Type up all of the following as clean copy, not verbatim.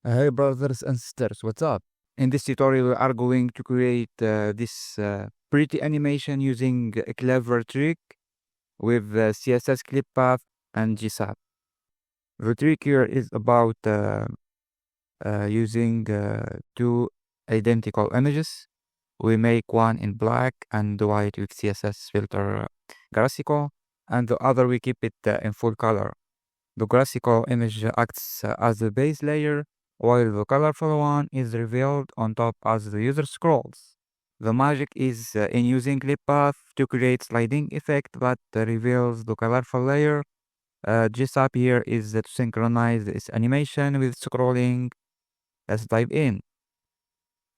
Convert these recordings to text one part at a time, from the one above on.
Hey brothers and sisters, what's up? In this tutorial we are going to create this pretty animation using a clever trick with CSS clip path and GSAP. The trick here is about using two identical images. We make one in black and white with CSS filter grayscale, and the other we keep it in full color. The grayscale image acts as the base layer, while the colorful one is revealed on top as the user scrolls. The magic is in using clip path to create sliding effect that reveals the colorful layer. GSAP here is to synchronize this animation with scrolling. Let's dive in.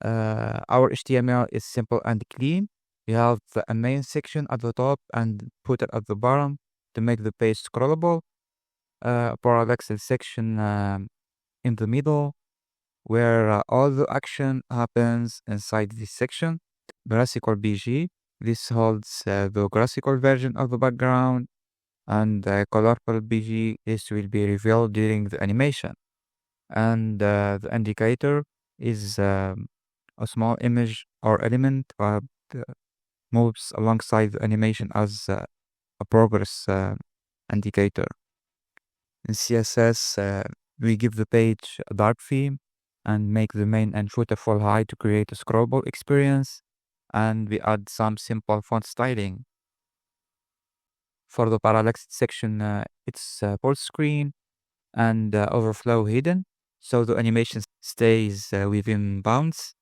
Our HTML is simple and clean. We have a main section at the top and footer at the bottom to make the page scrollable. Parallax section in the middle where all the action happens inside this section. Graphical BG, this holds the graphical version of the background, and colorful BG, this will be revealed during the animation. And the indicator is a small image or element that moves alongside the animation as a progress indicator. In CSS, we give the page a dark theme and make the main and footer full high to create a scrollable experience, and we add some simple font styling. For the parallax section, it's full screen and overflow hidden, so the animation stays within bounds.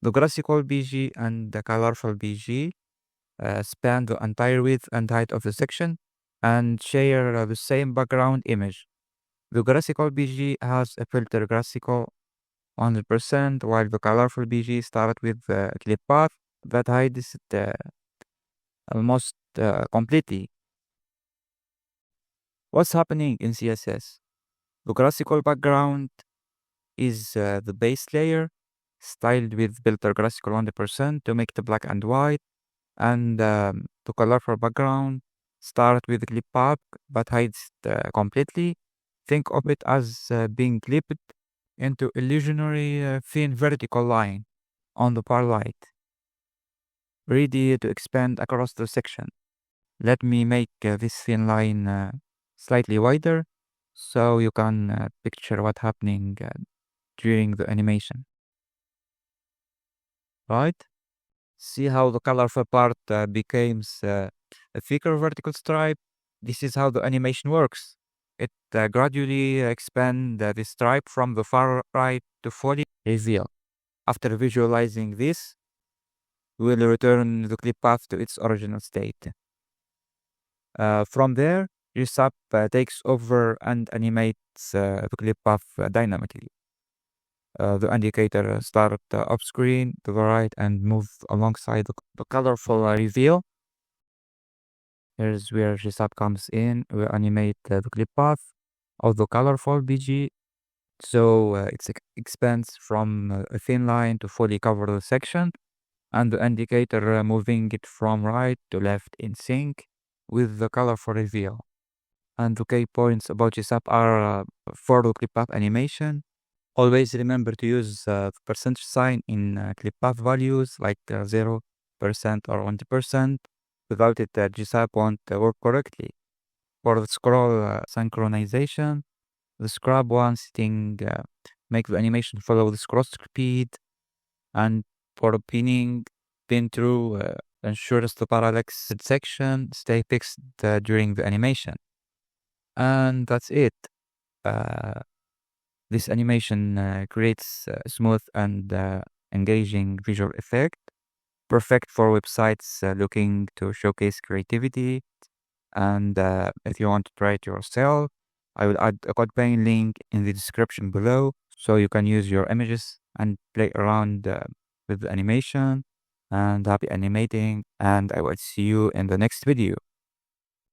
The graphical BG and the colorful BG span the entire width and height of the section and share the same background image. The graphical BG has a filter graphical 100%, while the colorful BG starts with a clip path that hides it almost completely. What's happening in CSS? The graphical background is the base layer, styled with filter graphical 100% to make the black and white, and the colorful background starts with clip path but hides it completely. Think of it as being clipped into illusionary thin vertical line on the far light, ready to expand across the section. Let me make this thin line slightly wider so you can picture what's happening during the animation. Right? See how the colorful part becomes a thicker vertical stripe? This is how the animation works. It gradually expands the stripe from the far right to fully reveal. After visualizing this, we will return the clip path to its original state. From there, GSAP takes over and animates the clip path dynamically. The indicator starts off screen to the right and move alongside the colorful reveal. Here's where GSAP comes in. We animate the clip path of the colorful BG. So it expands from a thin line to fully cover the section, and the indicator moving it from right to left in sync with the colorful reveal. And the key points about GSAP are for the clip path animation. Always remember to use the percentage sign in clip path values like 0% or 1%. Without it, GSAP won't work correctly. For the scroll synchronization, the scrub one setting make the animation follow the scroll speed, and for the pinning, pin through ensures the parallax section stay fixed during the animation. And that's it. This animation creates a smooth and engaging visual effect, perfect for websites looking to showcase creativity. And if you want to try it yourself, I will add a campaign link in the description below so you can use your images and play around with the animation. And happy animating, and I will see you in the next video.